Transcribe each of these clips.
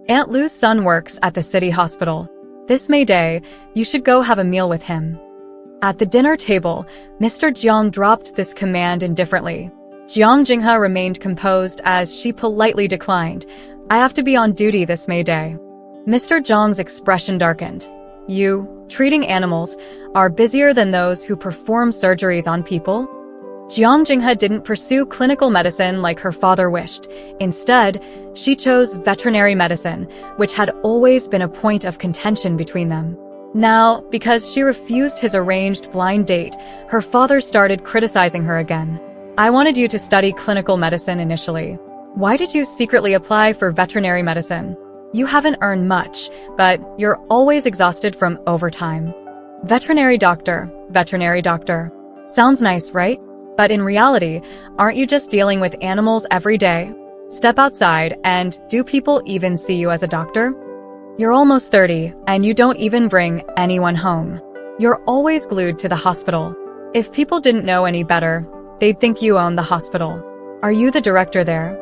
Aunt Lu's son works at the city hospital. This May Day, you should go have a meal with him. At the dinner table, Mr. Jiang dropped this command indifferently. Jiang Jinghe remained composed as she politely declined. I have to be on duty this May Day. Mr. Jiang's expression darkened. You, treating animals, are busier than those who perform surgeries on people? Jiang Jinghe didn't pursue clinical medicine like her father wished. Instead, she chose veterinary medicine, which had always been a point of contention between them. Now, because she refused his arranged blind date, her father started criticizing her again. I wanted you to study clinical medicine initially. Why did you secretly apply for veterinary medicine? You haven't earned much, but you're always exhausted from overtime. Veterinary doctor. Sounds nice, right? But in reality, aren't you just dealing with animals every day? Step outside, and do people even see you as a doctor? You're almost 30, and you don't even bring anyone home. You're always glued to the hospital. If people didn't know any better, they'd think you own the hospital. Are you the director there?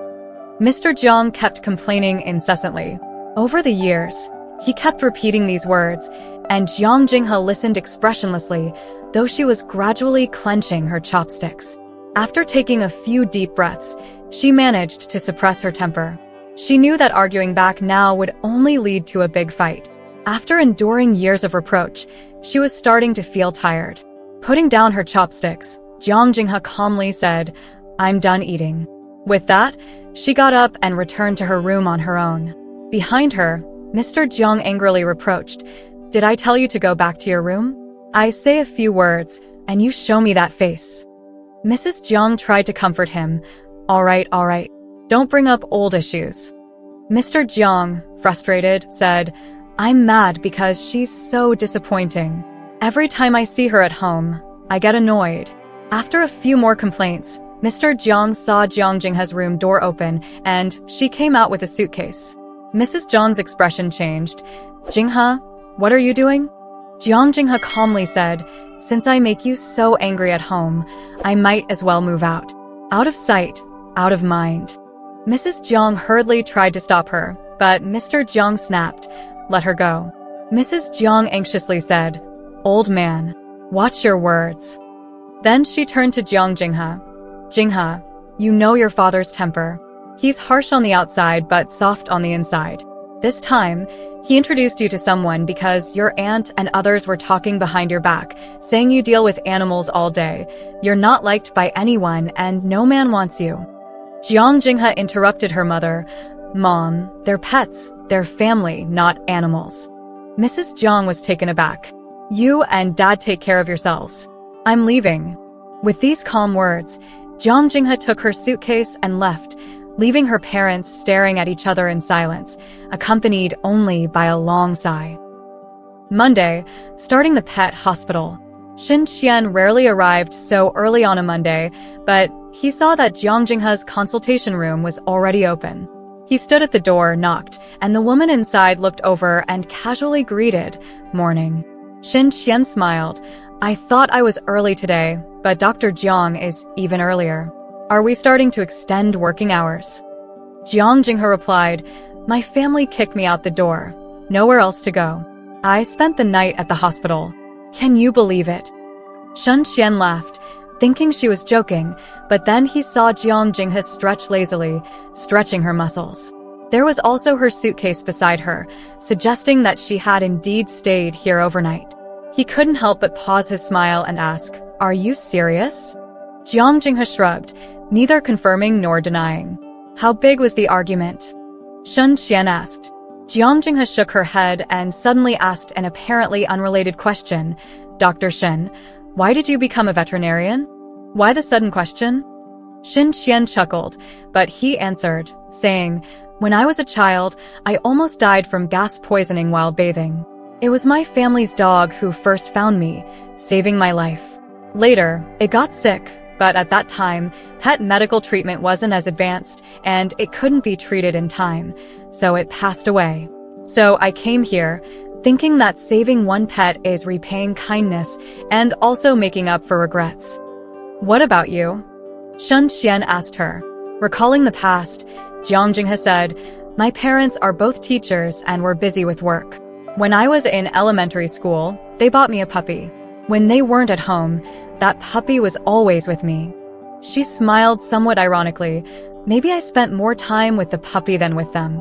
Mr. Jiang kept complaining incessantly. Over the years, he kept repeating these words, and Jiang Jinghe listened expressionlessly, though she was gradually clenching her chopsticks. After taking a few deep breaths, she managed to suppress her temper. She knew that arguing back now would only lead to a big fight. After enduring years of reproach, she was starting to feel tired. Putting down her chopsticks, Jiang Jinghe calmly said, I'm done eating. With that, she got up and returned to her room on her own. Behind her, Mr. Jiang angrily reproached, Did I tell you to go back to your room? I say a few words, and you show me that face. Mrs. Jiang tried to comfort him. All right. Don't bring up old issues. Mr. Jiang, frustrated, said, I'm mad because she's so disappointing. Every time I see her at home, I get annoyed. After a few more complaints, Mr. Jiang saw Jiang Jinghe's room door open, and she came out with a suitcase. Mrs. Jiang's expression changed. Jinghe, what are you doing? Jiang Jinghe calmly said, Since I make you so angry at home, I might as well move out. Out of sight, out of mind. Mrs. Jiang hurriedly tried to stop her, but Mr. Jiang snapped, Let her go. Mrs. Jiang anxiously said, Old man, watch your words. Then she turned to Jiang Jinghe. Jinghe, you know your father's temper. He's harsh on the outside but soft on the inside. This time, he introduced you to someone because your aunt and others were talking behind your back, saying you deal with animals all day. You're not liked by anyone and no man wants you. Jiang Jinghe interrupted her mother. Mom, they're pets, they're family, not animals. Mrs. Jiang was taken aback. You and Dad take care of yourselves. I'm leaving. With these calm words, Jiang Jinghe took her suitcase and left, leaving her parents staring at each other in silence, accompanied only by a long sigh. Monday, starting the pet hospital. Xin Qian rarely arrived so early on a Monday, but he saw that Jiang Jinghe's consultation room was already open. He stood at the door, knocked, and the woman inside looked over and casually greeted, Morning. Xin Qian smiled. I thought I was early today, but Dr. Jiang is even earlier. Are we starting to extend working hours? Jiang Jinghe replied, My family kicked me out the door. Nowhere else to go. I spent the night at the hospital. Can you believe it? Xin Qian laughed, thinking she was joking, but then he saw Jiang Jinghe stretch lazily, stretching her muscles. There was also her suitcase beside her, suggesting that she had indeed stayed here overnight. He couldn't help but pause his smile and ask, Are you serious? Jiang Jinghe shrugged, neither confirming nor denying. How big was the argument? Xin Qian asked. Jiang Jinghe shook her head and suddenly asked an apparently unrelated question. Dr. Shen, why did you become a veterinarian? Why the sudden question? Xin Qian chuckled, but he answered, saying, When I was a child, I almost died from gas poisoning while bathing. It was my family's dog who first found me, saving my life. Later, it got sick, but at that time, pet medical treatment wasn't as advanced, and it couldn't be treated in time, so it passed away. So I came here, thinking that saving one pet is repaying kindness and also making up for regrets. What about you? Xin Qian asked her. Recalling the past, Jiang Jinghe said, My parents are both teachers and were busy with work. When I was in elementary school, they bought me a puppy. When they weren't at home, that puppy was always with me. She smiled somewhat ironically. Maybe I spent more time with the puppy than with them.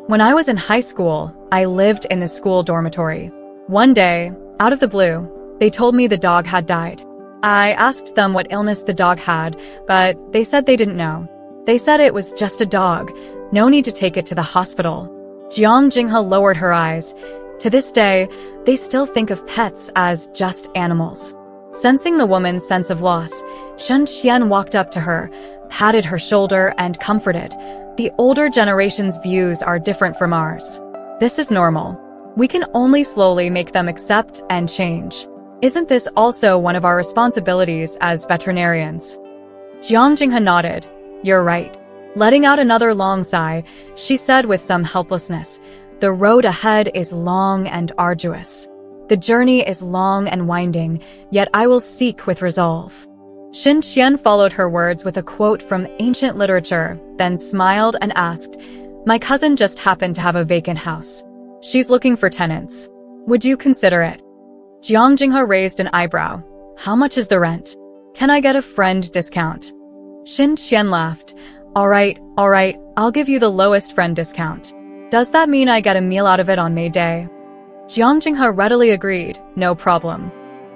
When I was in high school, I lived in the school dormitory. One day, out of the blue, they told me the dog had died. I asked them what illness the dog had, but they said they didn't know. They said it was just a dog. No need to take it to the hospital. Jiang Jinghe lowered her eyes. To this day, they still think of pets as just animals. Sensing the woman's sense of loss, Shen Qian walked up to her, patted her shoulder, and comforted. The older generation's views are different from ours. This is normal. We can only slowly make them accept and change. Isn't this also one of our responsibilities as veterinarians? Jiang Jinghe nodded. You're right. Letting out another long sigh, she said with some helplessness, the road ahead is long and arduous. The journey is long and winding, yet I will seek with resolve. Shen Qian followed her words with a quote from ancient literature, then smiled and asked, My cousin just happened to have a vacant house. She's looking for tenants. Would you consider it? Jiang Jinghe raised an eyebrow. How much is the rent? Can I get a friend discount? Shen Qian laughed. All right, I'll give you the lowest friend discount. Does that mean I get a meal out of it on May Day? Jiang Jinghe readily agreed, no problem.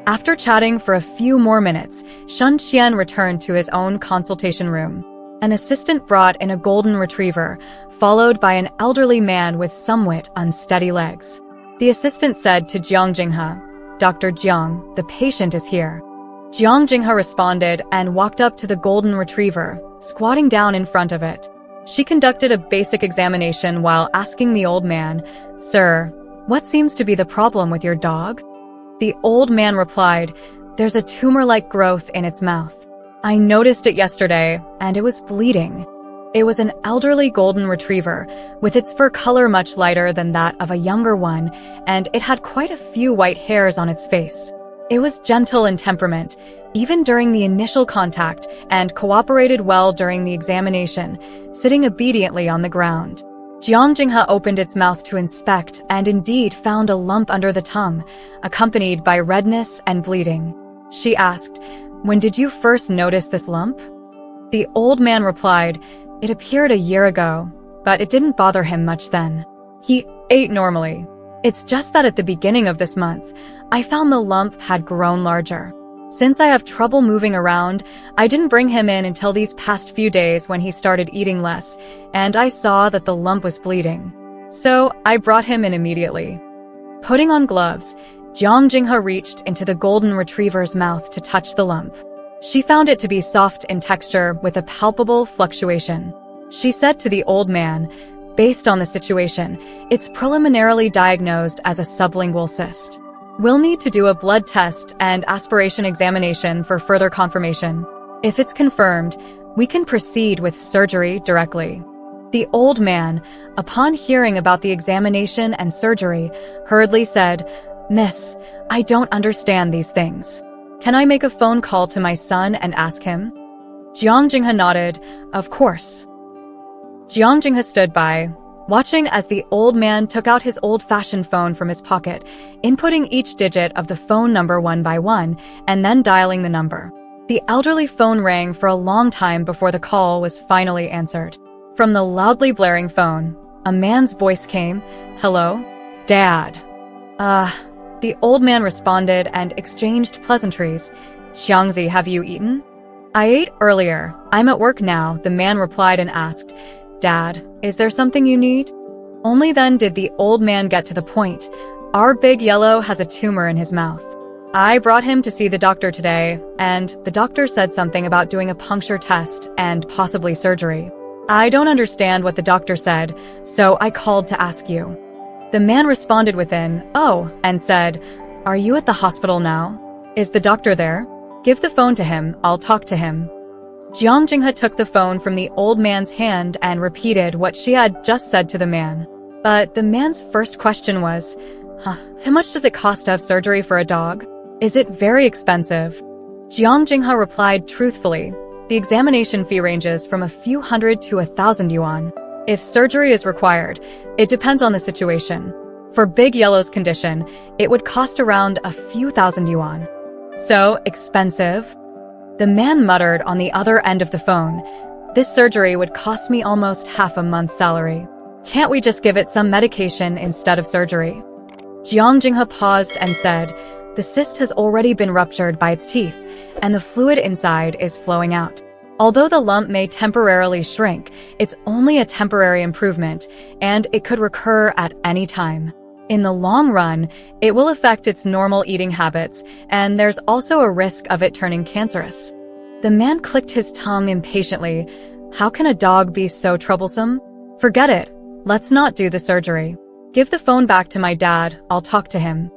After chatting for a few more minutes, Shen Qian returned to his own consultation room. An assistant brought in a golden retriever, followed by an elderly man with somewhat unsteady legs. The assistant said to Jiang Jinghe, Dr. Jiang, the patient is here. Jiang Jinghe responded and walked up to the golden retriever, squatting down in front of it. She conducted a basic examination while asking the old man, Sir, what seems to be the problem with your dog? The old man replied, There's a tumor-like growth in its mouth. I noticed it yesterday, and it was bleeding. It was an elderly golden retriever, with its fur color much lighter than that of a younger one, and it had quite a few white hairs on its face. It was gentle in temperament, even during the initial contact, and cooperated well during the examination, sitting obediently on the ground. Jiang Jinghe opened its mouth to inspect and indeed found a lump under the tongue, accompanied by redness and bleeding. She asked, When did you first notice this lump? The old man replied, It appeared a year ago, but it didn't bother him much then. He ate normally. It's just that at the beginning of this month, I found the lump had grown larger. Since I have trouble moving around, I didn't bring him in until these past few days when he started eating less, and I saw that the lump was bleeding. So I brought him in immediately. Putting on gloves, Jiang Jinghe reached into the golden retriever's mouth to touch the lump. She found it to be soft in texture with a palpable fluctuation. She said to the old man, Based on the situation, it's preliminarily diagnosed as a sublingual cyst. We'll need to do a blood test and aspiration examination for further confirmation. If it's confirmed, we can proceed with surgery directly. The old man, upon hearing about the examination and surgery, hurriedly said, Miss, I don't understand these things. Can I make a phone call to my son and ask him? Jiang Jinghe nodded, Of course. Jiang Jinghe stood by, watching as the old man took out his old-fashioned phone from his pocket, inputting each digit of the phone number one by one, and then dialing the number. The elderly phone rang for a long time before the call was finally answered. From the loudly blaring phone, a man's voice came, Hello? Dad. The old man responded and exchanged pleasantries. Xiangzi, have you eaten? I ate earlier. I'm at work now, the man replied and asked, Dad, is there something you need? Only then did the old man get to the point. Our big yellow has a tumor in his mouth. I brought him to see the doctor today, and the doctor said something about doing a puncture test and possibly surgery. I don't understand what the doctor said, so I called to ask you. The man responded with an, Oh, and said, Are you at the hospital now? Is the doctor there? Give the phone to him, I'll talk to him. Jiang Jinghe took the phone from the old man's hand and repeated what she had just said to the man. But the man's first question was, How much does it cost to have surgery for a dog? Is it very expensive? Jiang Jinghe replied truthfully, The examination fee ranges from a few hundred to 1,000 yuan. If surgery is required, it depends on the situation. For Big Yellow's condition, it would cost around a few thousand yuan. So expensive? The man muttered on the other end of the phone. This surgery would cost me almost half a month's salary. Can't we just give it some medication instead of surgery? Jiang Jinghe paused and said, the cyst has already been ruptured by its teeth, and the fluid inside is flowing out. Although the lump may temporarily shrink, it's only a temporary improvement, and it could recur at any time. In the long run, it will affect its normal eating habits, and there's also a risk of it turning cancerous. The man clicked his tongue impatiently. How can a dog be so troublesome? Forget it. Let's not do the surgery. Give the phone back to my dad. I'll talk to him.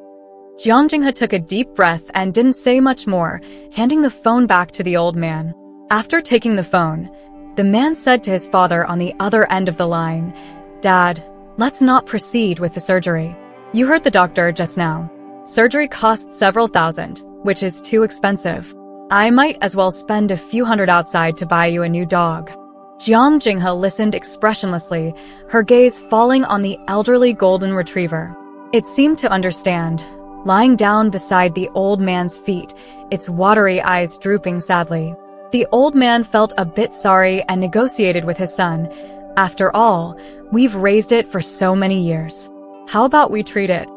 Jiang Jinghe took a deep breath and didn't say much more, handing the phone back to the old man. After taking the phone, the man said to his father on the other end of the line, Dad, let's not proceed with the surgery. You heard the doctor just now. Surgery costs several thousand, which is too expensive. I might as well spend a few hundred outside to buy you a new dog. Jiang Jinghe listened expressionlessly, her gaze falling on the elderly golden retriever. It seemed to understand, lying down beside the old man's feet, its watery eyes drooping sadly. The old man felt a bit sorry and negotiated with his son. After all, we've raised it for so many years. How about we treat it?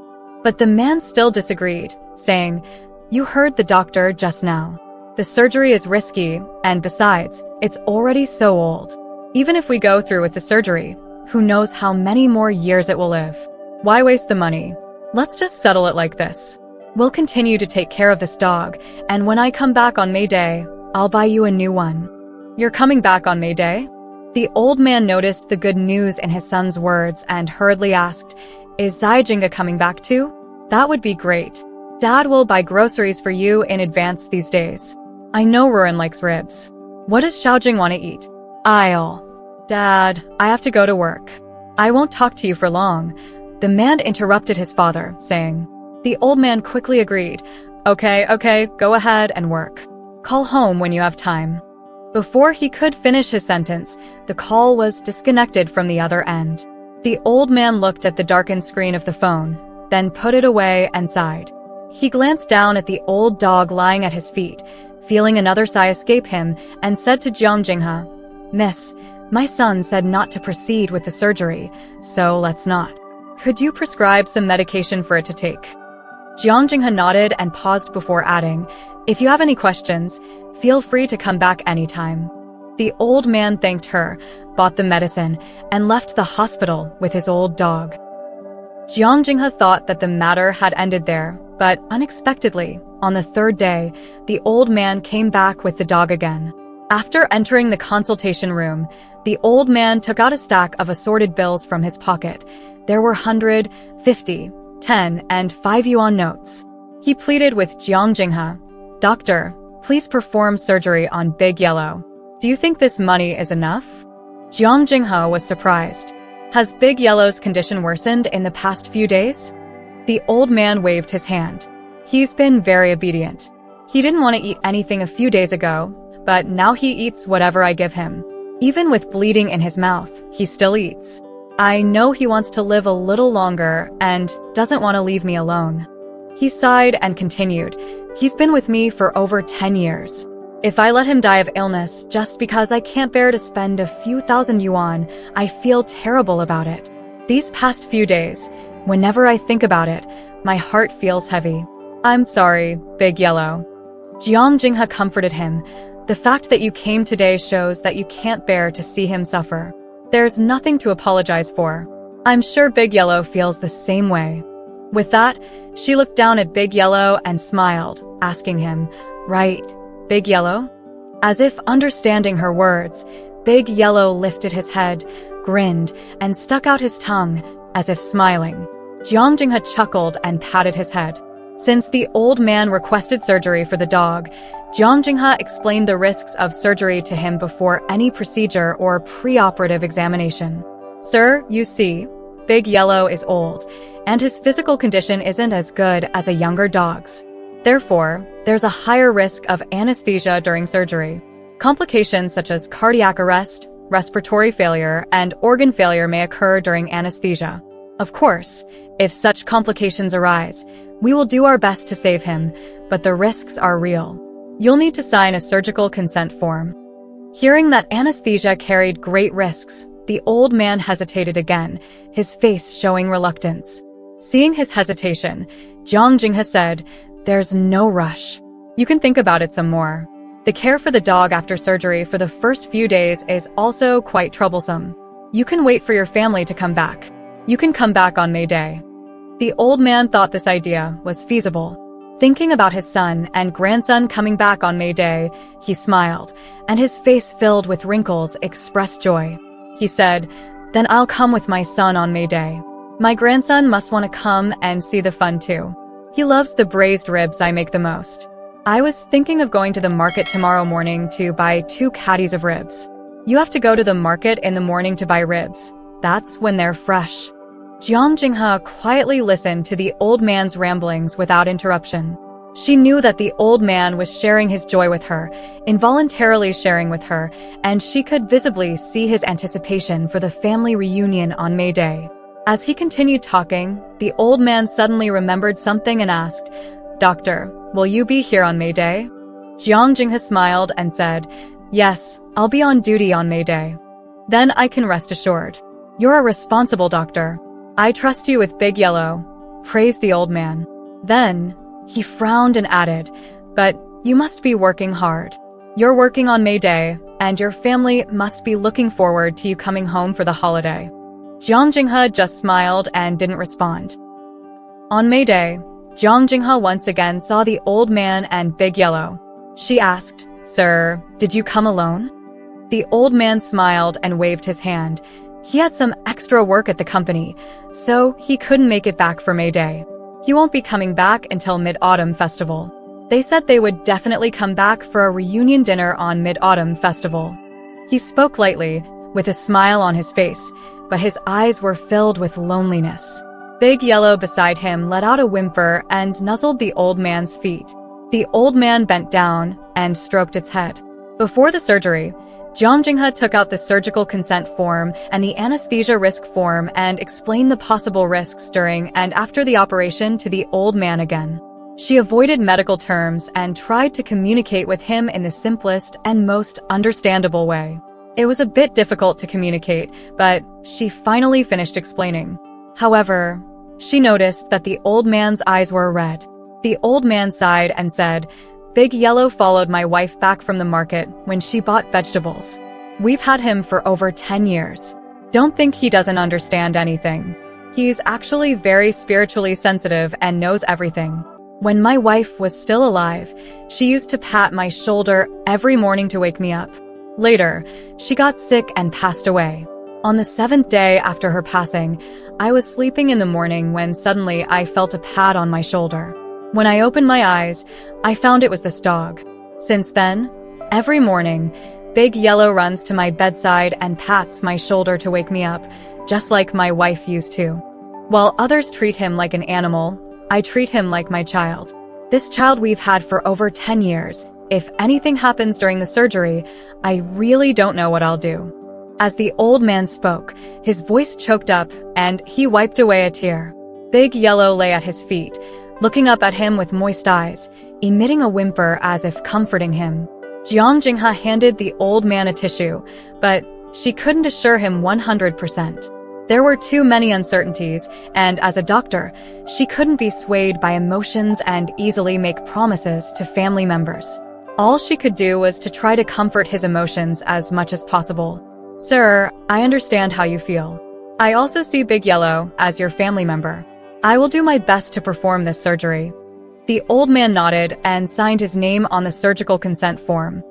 But the man still disagreed, saying, You heard the doctor just now. The surgery is risky, and besides, it's already so old. Even if we go through with the surgery, who knows how many more years it will live? Why waste the money? Let's just settle it like this. We'll continue to take care of this dog, and when I come back on May Day, I'll buy you a new one. You're coming back on May Day? The old man noticed the good news in his son's words and hurriedly asked, Is Zai Jinga coming back too? That would be great. Dad will buy groceries for you in advance these days. I know Ruren likes ribs. What does Xiaojing want to eat? Dad, I have to go to work. I won't talk to you for long. The man interrupted his father, saying. The old man quickly agreed. Okay, go ahead and work. Call home when you have time. Before he could finish his sentence, the call was disconnected from the other end. The old man looked at the darkened screen of the phone, then put it away and sighed. He glanced down at the old dog lying at his feet, feeling another sigh escape him, and said to Jiang Jinghe, Miss, my son said not to proceed with the surgery, so let's not. Could you prescribe some medication for it to take? Jiang Jinghe nodded and paused before adding, If you have any questions, feel free to come back anytime. The old man thanked her, bought the medicine, and left the hospital with his old dog. Jiang Jinghe thought that the matter had ended there, but unexpectedly, on the third day, the old man came back with the dog again. After entering the consultation room, the old man took out a stack of assorted bills from his pocket. There were 100, 50, 10, and 5 yuan notes. He pleaded with Jiang Jinghe, Doctor, please perform surgery on Big Yellow. Do you think this money is enough? Jiang Jinghe was surprised. Has Big Yellow's condition worsened in the past few days? The old man waved his hand. He's been very obedient. He didn't want to eat anything a few days ago, but now he eats whatever I give him. Even with bleeding in his mouth, he still eats. I know he wants to live a little longer and doesn't want to leave me alone. He sighed and continued, He's been with me for over 10 years. If I let him die of illness just because I can't bear to spend a few thousand yuan, I feel terrible about it. These past few days, whenever I think about it, my heart feels heavy. I'm sorry, Big Yellow. Jiang Jinghe comforted him. The fact that you came today shows that you can't bear to see him suffer. There's nothing to apologize for. I'm sure Big Yellow feels the same way. With that, she looked down at Big Yellow and smiled, asking him, Right, Big Yellow? As if understanding her words, Big Yellow lifted his head, grinned, and stuck out his tongue, as if smiling. Jiang Jinghe chuckled and patted his head. Since the old man requested surgery for the dog, Jiang Jinghe explained the risks of surgery to him before any procedure or preoperative examination. Sir, you see, Big Yellow is old, and his physical condition isn't as good as a younger dog's. Therefore, there's a higher risk of anesthesia during surgery. Complications such as cardiac arrest, respiratory failure, and organ failure may occur during anesthesia. Of course, if such complications arise, we will do our best to save him, but the risks are real. You'll need to sign a surgical consent form." Hearing that anesthesia carried great risks, the old man hesitated again, his face showing reluctance. Seeing his hesitation, Jiang Jinghe said, "There's no rush. You can think about it some more. The care for the dog after surgery for the first few days is also quite troublesome. You can wait for your family to come back. You can come back on May Day." The old man thought this idea was feasible. Thinking about his son and grandson coming back on May Day, he smiled, and his face filled with wrinkles expressed joy. He said, "Then I'll come with my son on May Day. My grandson must want to come and see the fun too. He loves the braised ribs I make the most. I was thinking of going to the market tomorrow morning to buy 2 caddies of ribs. You have to go to the market in the morning to buy ribs. That's when they're fresh." Jiang Jinghe quietly listened to the old man's ramblings without interruption. She knew that the old man was sharing his joy with her, involuntarily sharing with her, and she could visibly see his anticipation for the family reunion on May Day. As he continued talking, the old man suddenly remembered something and asked, "Doctor, will you be here on May Day?" Jiang Jinghe smiled and said, "Yes, I'll be on duty on May Day." "Then I can rest assured. You're a responsible doctor. I trust you with Big Yellow," praised the old man. Then, he frowned and added, "But you must be working hard. You're working on May Day, and your family must be looking forward to you coming home for the holiday." Jiang Jinghe just smiled and didn't respond. On May Day, Jiang Jinghe once again saw the old man and Big Yellow. She asked, "Sir, did you come alone?" The old man smiled and waved his hand. He had some extra work at the company, so he couldn't make it back for May Day. He won't be coming back until Mid-Autumn Festival. They said they would definitely come back for a reunion dinner on Mid-Autumn Festival. He spoke lightly, with a smile on his face, but his eyes were filled with loneliness. Big Yellow beside him let out a whimper and nuzzled the old man's feet. The old man bent down and stroked its head. Before the surgery, Jiang Jinghe took out the surgical consent form and the anesthesia risk form and explained the possible risks during and after the operation to the old man again. She avoided medical terms and tried to communicate with him in the simplest and most understandable way. It was a bit difficult to communicate, but she finally finished explaining. However, she noticed that the old man's eyes were red. The old man sighed and said, "Big Yellow followed my wife back from the market when she bought vegetables. We've had him for over 10 years. Don't think he doesn't understand anything. He's actually very spiritually sensitive and knows everything. When my wife was still alive, she used to pat my shoulder every morning to wake me up. Later, she got sick and passed away. On the 7th day after her passing, I was sleeping in the morning when suddenly I felt a pat on my shoulder. When I opened my eyes, I found it was this dog. Since then, every morning, Big Yellow runs to my bedside and pats my shoulder to wake me up, just like my wife used to. While others treat him like an animal, I treat him like my child. This child we've had for over 10 years. If anything happens during the surgery, I really don't know what I'll do." As the old man spoke, his voice choked up and he wiped away a tear. Big Yellow lay at his feet, looking up at him with moist eyes, emitting a whimper as if comforting him. Jiang Jinghe handed the old man a tissue, but she couldn't assure him 100%. There were too many uncertainties, and as a doctor, she couldn't be swayed by emotions and easily make promises to family members. All she could do was to try to comfort his emotions as much as possible. "Sir, I understand how you feel. I also see Big Yellow as your family member. I will do my best to perform this surgery." The old man nodded and signed his name on the surgical consent form.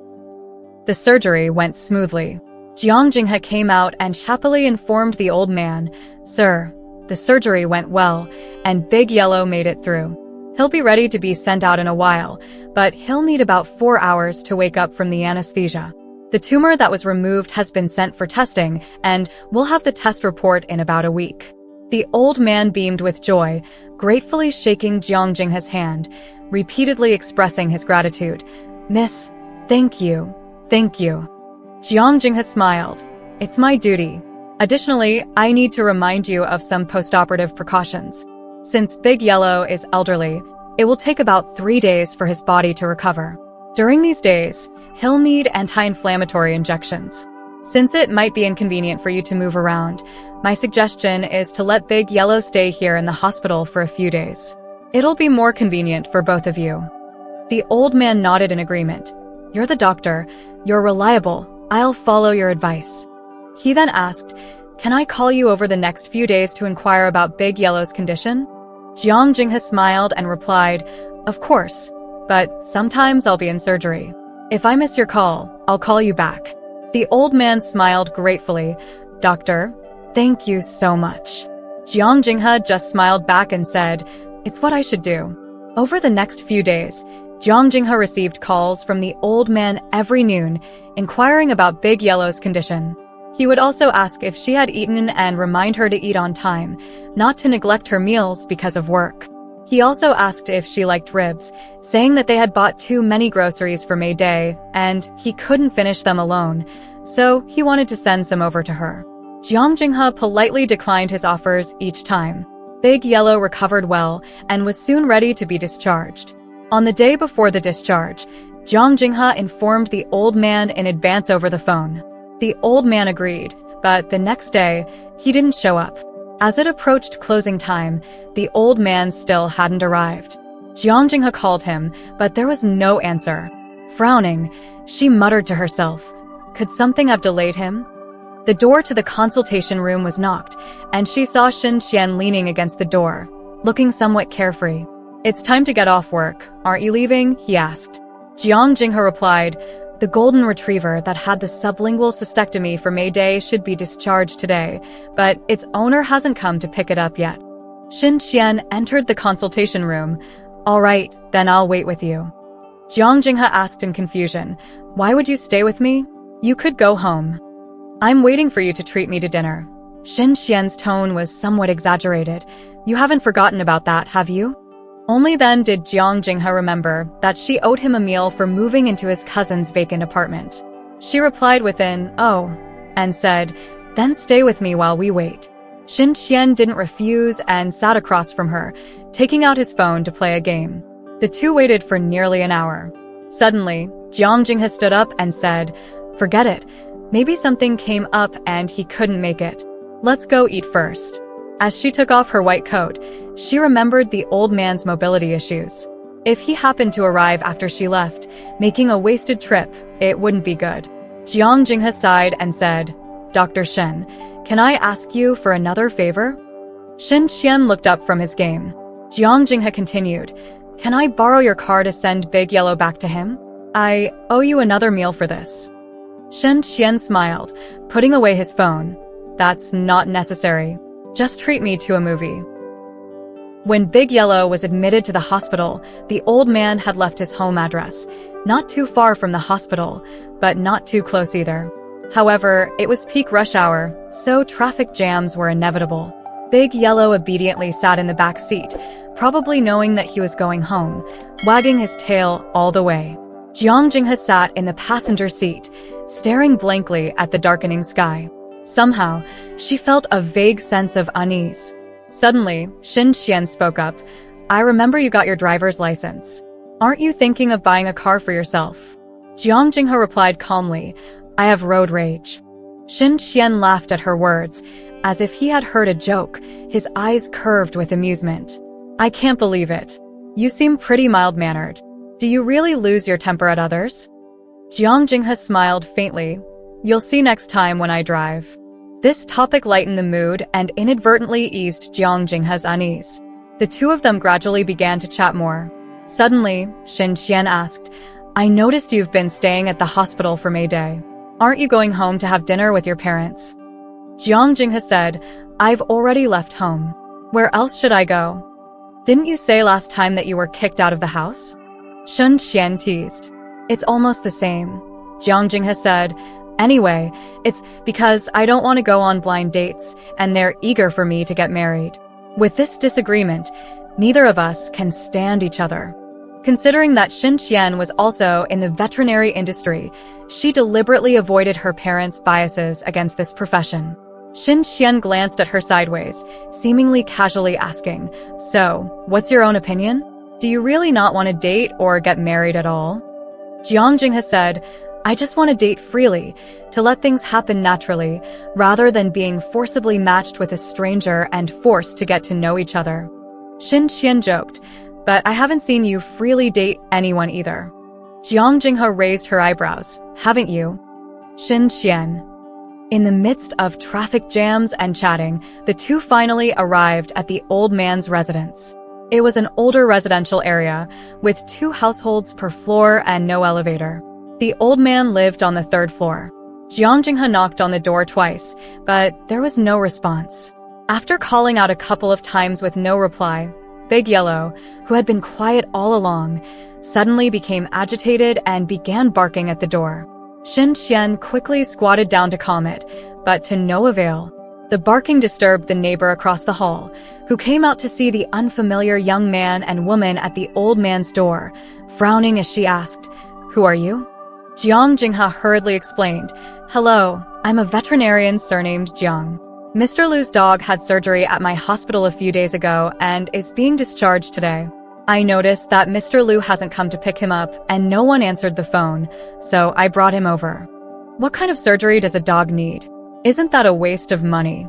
The surgery went smoothly. Jiang Jinghe came out and happily informed the old man, "Sir, the surgery went well, and Big Yellow made it through. He'll be ready to be sent out in a while, but he'll need about 4 hours to wake up from the anesthesia. The tumor that was removed has been sent for testing, and we'll have the test report in about a week." The old man beamed with joy, gratefully shaking Jiang Jinghe's hand, repeatedly expressing his gratitude. "Miss, thank you, thank you." Jiang Jinghe smiled. It's my duty. Additionally, I need to remind you of some postoperative precautions. Since Big Yellow is elderly, it will take about 3 days for his body to recover. During these days, he'll need anti-inflammatory injections. Since it might be inconvenient for you to move around, my suggestion is to let Big Yellow stay here in the hospital for a few days. It'll be more convenient for both of you. The old man nodded in agreement. You're the doctor. You're reliable. I'll follow your advice. He then asked, can I call you over the next few days to inquire about Big Yellow's condition? Jiang Jinghe smiled and replied, of course, but sometimes I'll be in surgery. If I miss your call, I'll call you back. The old man smiled gratefully. Doctor, thank you so much. Jiang Jinghe just smiled back and said, it's what I should do. Over the next few days, Jiang Jinghe received calls from the old man every noon, inquiring about Big Yellow's condition. He would also ask if she had eaten and remind her to eat on time, not to neglect her meals because of work. He also asked if she liked ribs, saying that they had bought too many groceries for May Day, and he couldn't finish them alone, so he wanted to send some over to her. Jiang Jinghe politely declined his offers each time. Big Yellow recovered well and was soon ready to be discharged. On the day before the discharge, Jiang Jinghe informed the old man in advance over the phone. The old man agreed, but the next day, he didn't show up. As it approached closing time, the old man still hadn't arrived. Jiang Jinghe called him, but there was no answer. Frowning, she muttered to herself, could something have delayed him? The door to the consultation room was knocked, and she saw Xin Qian leaning against the door, looking somewhat carefree. It's time to get off work. Aren't you leaving? He asked. Jiang Jinghe replied, the golden retriever that had the sublingual cystectomy for May Day should be discharged today, but its owner hasn't come to pick it up yet. Xin Qian entered the consultation room. All right, then I'll wait with you. Jiang Jinghe asked in confusion, why would you stay with me? You could go home. I'm waiting for you to treat me to dinner. Xin Qian's tone was somewhat exaggerated. You haven't forgotten about that, have you? Only then did Jiang Jinghe remember that she owed him a meal for moving into his cousin's vacant apartment. She replied with an, oh, and said, then stay with me while we wait. Xin Qian didn't refuse and sat across from her, taking out his phone to play a game. The two waited for nearly an hour. Suddenly, Jiang Jinghe stood up and said, forget it. Maybe something came up and he couldn't make it. Let's go eat first. As she took off her white coat, she remembered the old man's mobility issues. If he happened to arrive after she left, making a wasted trip, it wouldn't be good. Jiang Jinghe sighed and said, Dr. Shen, can I ask you for another favor? Xin Qian looked up from his game. Jiang Jinghe continued, can I borrow your car to send Big Yellow back to him? I owe you another meal for this. Xin Qian smiled, putting away his phone. That's not necessary. Just treat me to a movie. When Big Yellow was admitted to the hospital, the old man had left his home address, not too far from the hospital, but not too close either. However, it was peak rush hour, so traffic jams were inevitable. Big Yellow obediently sat in the back seat, probably knowing that he was going home, wagging his tail all the way. Jiang Jinghe sat in the passenger seat, staring blankly at the darkening sky. Somehow, she felt a vague sense of unease. Suddenly, Xin Qian spoke up. I remember you got your driver's license. Aren't you thinking of buying a car for yourself? Jiang Jinghe replied calmly, I have road rage. Xin Qian laughed at her words, as if he had heard a joke, his eyes curved with amusement. I can't believe it. You seem pretty mild-mannered. Do you really lose your temper at others? Jiang Jinghe smiled faintly. You'll see next time when I drive. This topic lightened the mood and inadvertently eased Jiang Jinghe's unease. The two of them gradually began to chat more. Suddenly, Xin Qian asked, I noticed you've been staying at the hospital for May Day. Aren't you going home to have dinner with your parents? Jiang Jinghe said, I've already left home. Where else should I go? Didn't you say last time that you were kicked out of the house? Xin Qian teased. It's almost the same. Jiang Jinghe said, Anyway, it's because I don't want to go on blind dates, and they're eager for me to get married. With this disagreement, neither of us can stand each other. Considering that Xin Qian was also in the veterinary industry, she deliberately avoided her parents' biases against this profession. Xin Qian glanced at her sideways, seemingly casually asking, "So, what's your own opinion? Do you really not want to date or get married at all?" Jiang Jinghe said, "I just want to date freely, to let things happen naturally, rather than being forcibly matched with a stranger and forced to get to know each other." Xin Qian joked, "But I haven't seen you freely date anyone either." Jiang Jinghe raised her eyebrows. "Haven't you?" Xin Qian. In the midst of traffic jams and chatting, the two finally arrived at the old man's residence. It was an older residential area, with 2 households per floor and no elevator. The old man lived on the 3rd floor. Jiang Jinghe knocked on the door twice, but there was no response. After calling out a couple of times with no reply, Big Yellow, who had been quiet all along, suddenly became agitated and began barking at the door. Xin Qian quickly squatted down to calm it, but to no avail. The barking disturbed the neighbor across the hall, who came out to see the unfamiliar young man and woman at the old man's door, frowning as she asked, "Who are you?" Jiang Jinghe hurriedly explained, "Hello, I'm a veterinarian surnamed Jiang. Mr. Liu's dog had surgery at my hospital a few days ago and is being discharged today. I noticed that Mr. Liu hasn't come to pick him up and no one answered the phone, so I brought him over." "What kind of surgery does a dog need? Isn't that a waste of money?"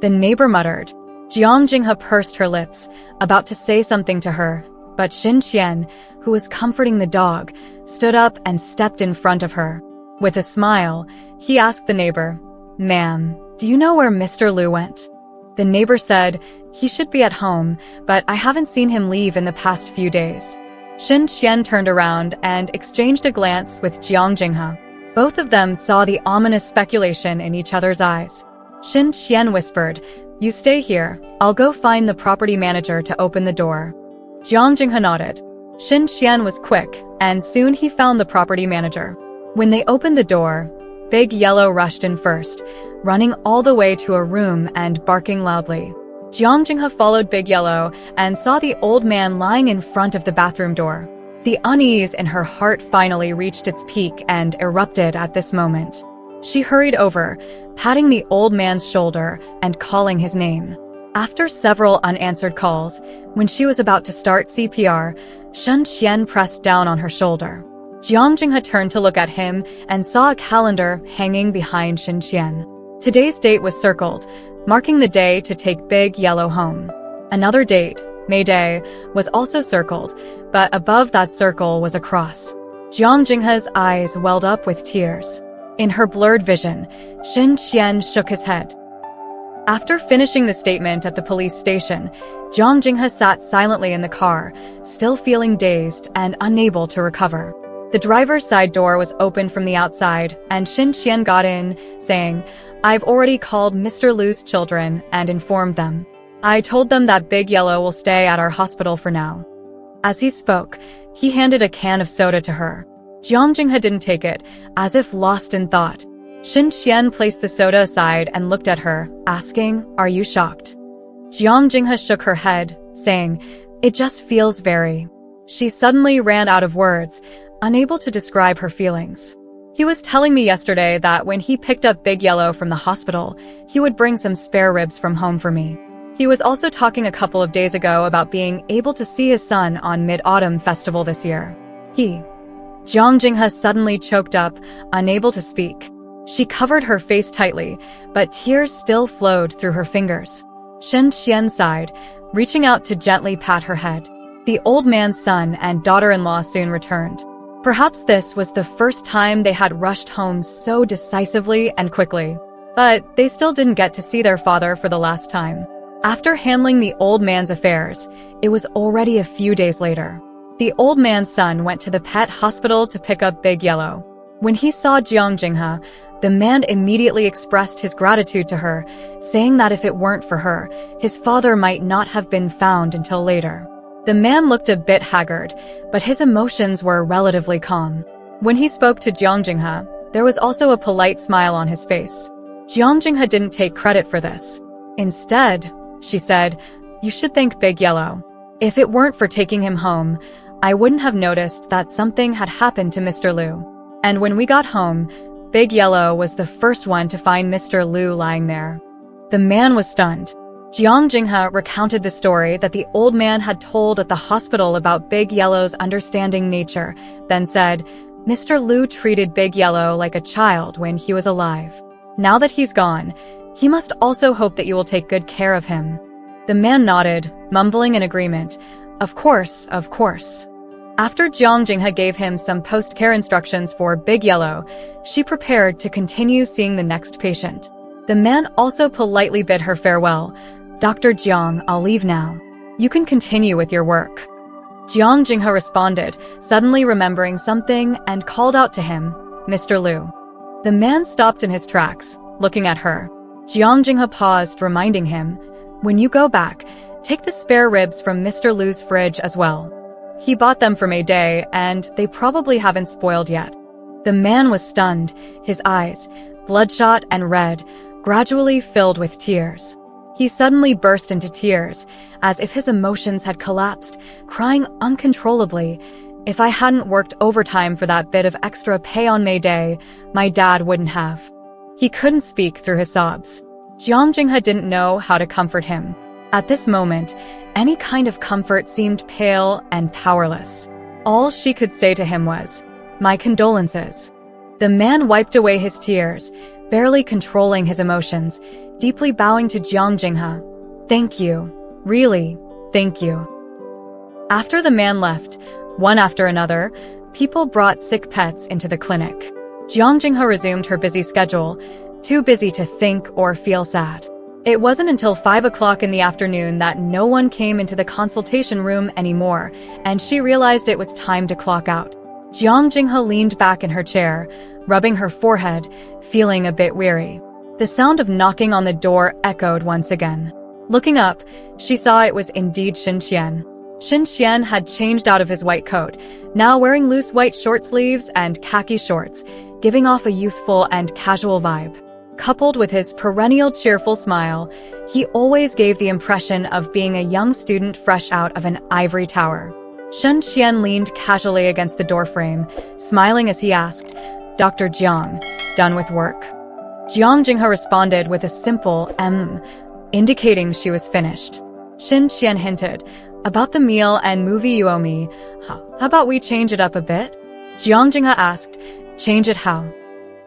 the neighbor muttered. Jiang Jinghe pursed her lips, about to say something to her, but Xin Qian, who was comforting the dog, stood up and stepped in front of her. With a smile, he asked the neighbor, "Ma'am, do you know where Mr. Liu went?" The neighbor said, "He should be at home, but I haven't seen him leave in the past few days." Xin Qian turned around and exchanged a glance with Jiang Jinghe. Both of them saw the ominous speculation in each other's eyes. Xin Qian whispered, "You stay here. I'll go find the property manager to open the door." Jiang Jinghe nodded. Xin Qian was quick, and soon he found the property manager. When they opened the door, Big Yellow rushed in first, running all the way to a room and barking loudly. Jiang Jinghe followed Big Yellow and saw the old man lying in front of the bathroom door. The unease in her heart finally reached its peak and erupted at this moment. She hurried over, patting the old man's shoulder and calling his name. After several unanswered calls, when she was about to start CPR, Xin Qian pressed down on her shoulder. Jiang Jinghe turned to look at him and saw a calendar hanging behind Xin Qian. Today's date was circled, marking the day to take Big Yellow home. Another date, May Day, was also circled, but above that circle was a cross. Jiang Jinghe's eyes welled up with tears. In her blurred vision, Xin Qian shook his head. After finishing the statement at the police station, Jiang Jinghe sat silently in the car, still feeling dazed and unable to recover. The driver's side door was opened from the outside, and Xin Qian got in, saying, "I've already called Mr. Liu's children and informed them. I told them that Big Yellow will stay at our hospital for now." As he spoke, he handed a can of soda to her. Jiang Jinghe didn't take it, as if lost in thought. Xin Qian placed the soda aside and looked at her, asking, "Are you shocked?" Jiang Jinghe shook her head, saying, "It just feels very..." She suddenly ran out of words, unable to describe her feelings. "He was telling me yesterday that when he picked up Big Yellow from the hospital, he would bring some spare ribs from home for me. He was also talking a couple of days ago about being able to see his son on Mid-Autumn Festival this year. Jiang Jinghe suddenly choked up, unable to speak. She covered her face tightly, but tears still flowed through her fingers. Xin Qian sighed, reaching out to gently pat her head. The old man's son and daughter-in-law soon returned. Perhaps this was the first time they had rushed home so decisively and quickly. But they still didn't get to see their father for the last time. After handling the old man's affairs, it was already a few days later. The old man's son went to the pet hospital to pick up Big Yellow. When he saw Jiang Jinghe, the man immediately expressed his gratitude to her, saying that if it weren't for her, his father might not have been found until later. The man looked a bit haggard, but his emotions were relatively calm. When he spoke to Jiang Jinghe, there was also a polite smile on his face. Jiang Jinghe didn't take credit for this. Instead, she said, "You should thank Big Yellow. If it weren't for taking him home, I wouldn't have noticed that something had happened to Mr. Liu. And when we got home, Big Yellow was the first one to find Mr. Liu lying there. The man was stunned. Jiang Jinghe recounted the story that the old man had told at the hospital about Big Yellow's understanding nature, then said, Mr. Liu treated Big Yellow like a child when he was alive. Now that he's gone, he must also hope that you will take good care of him. The man nodded, mumbling in agreement. Of course, of course. After Jiang Jinghe gave him some post-care instructions for Big Yellow, she prepared to continue seeing the next patient. The man also politely bid her farewell. Dr. Jiang, I'll leave now. You can continue with your work. Jiang Jinghe responded, suddenly remembering something, and called out to him, Mr. Liu. The man stopped in his tracks, looking at her. Jiang Jinghe paused, reminding him, when you go back, take the spare ribs from Mr. Liu's fridge as well. He bought them for May Day, and they probably haven't spoiled yet. The man was stunned, his eyes, bloodshot and red, gradually filled with tears. He suddenly burst into tears, as if his emotions had collapsed, crying uncontrollably. If I hadn't worked overtime for that bit of extra pay on May Day, my dad wouldn't have. He couldn't speak through his sobs. Jiang Jinghe didn't know how to comfort him. At this moment, any kind of comfort seemed pale and powerless. All she could say to him was, my condolences. The man wiped away his tears, barely controlling his emotions, deeply bowing to Jiang Jinghe. Thank you. Really, thank you. After the man left, one after another, people brought sick pets into the clinic. Jiang Jinghe resumed her busy schedule, too busy to think or feel sad. It wasn't until 5 o'clock in the afternoon that no one came into the consultation room anymore, and she realized it was time to clock out. Jiang Jinghe leaned back in her chair, rubbing her forehead, feeling a bit weary. The sound of knocking on the door echoed once again. Looking up, she saw it was indeed Xin Qian. Xin Qian had changed out of his white coat, now wearing loose white short sleeves and khaki shorts, giving off a youthful and casual vibe. Coupled with his perennial cheerful smile, he always gave the impression of being a young student fresh out of an ivory tower. Shen Qian leaned casually against the doorframe, smiling as he asked, Dr. Jiang, done with work? Jiang Jinghe responded with a simple indicating she was finished. Xin Qian hinted, about the meal and movie you owe me, how about we change it up a bit? Jiang Jinghe asked, change it how?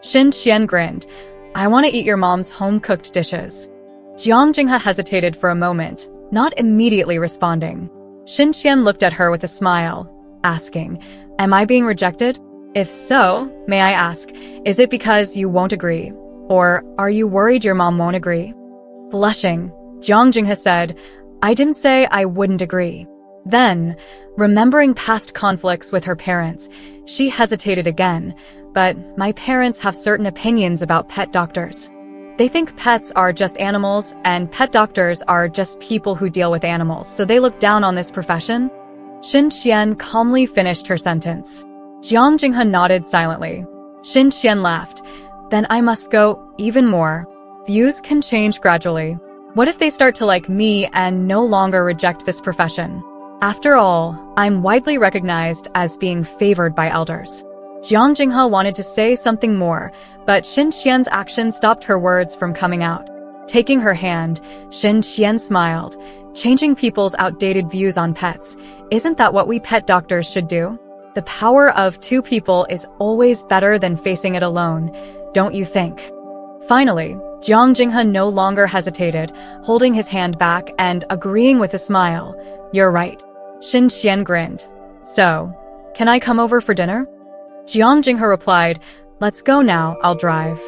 Xin Qian grinned, I want to eat your mom's home-cooked dishes. Jiang Jinghe hesitated for a moment, not immediately responding. Xin Qian looked at her with a smile, asking, am I being rejected? If so, may I ask, is it because you won't agree? Or are you worried your mom won't agree? Blushing, Jiang Jinghe said, I didn't say I wouldn't agree. Then, remembering past conflicts with her parents, she hesitated again, but my parents have certain opinions about pet doctors. They think pets are just animals, and pet doctors are just people who deal with animals, so they look down on this profession. Xin Qian calmly finished her sentence. Jiang Jinghe nodded silently. Xin Qian laughed. Then I must go even more. Views can change gradually. What if they start to like me and no longer reject this profession? After all, I'm widely recognized as being favored by elders. Jiang Jinghe wanted to say something more, but Xin Qian's action stopped her words from coming out. Taking her hand, Xin Qian smiled, changing people's outdated views on pets. Isn't that what we pet doctors should do? The power of two people is always better than facing it alone, don't you think? Finally, Jiang Jinghe no longer hesitated, holding his hand back and agreeing with a smile. You're right. Xin Qian grinned. So, can I come over for dinner? Jiang Jinghe replied, let's go now, I'll drive.